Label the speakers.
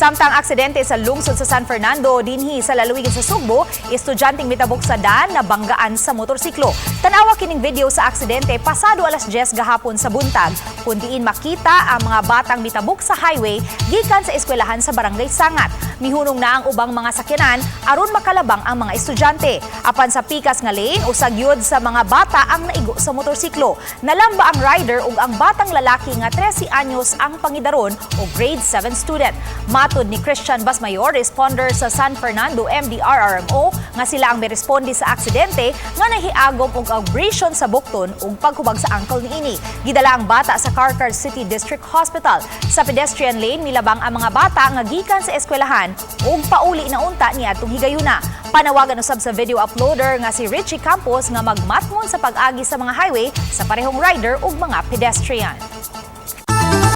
Speaker 1: Samtang aksidente sa lungsod sa San Fernando, dinhi sa lalawigan sa Sugbo, estudyanteng mitabok sa daan nabanggaan sa motorsiklo. Tanawa kining video sa aksidente pasado alas 10 gahapon sa buntag, kung diin makita ang mga batang mitabok sa highway gikan sa eskwelahan sa barangay Sangat. Mihunong na ang ubang mga sakyanan aron makalabang ang mga estudyante. Apan sa pikas nga lane, usag yun sa mga bata ang naigo sa motorsiklo. Nalamba ang rider ug ang batang lalaki nga 13 anyos ang pangidaron o grade 7 student. Matod ni Christian Basmayor, responder sa San Fernando MDRRMO, nga sila ang miresponde sa aksidente nga nahiagom og abrasion sa bukton ug paghubag sa ankle niini. Gidala ang bata sa Carcar District Hospital. Sa pedestrian lane, milabang ang mga bata nga gikan sa eskwelahan ug pauli na unta niadtong higayuna. Panawagan usab sa video uploader nga si Richie Campos nga magmatngon sa pag-agi sa mga highway sa parehong rider ug mga pedestrian.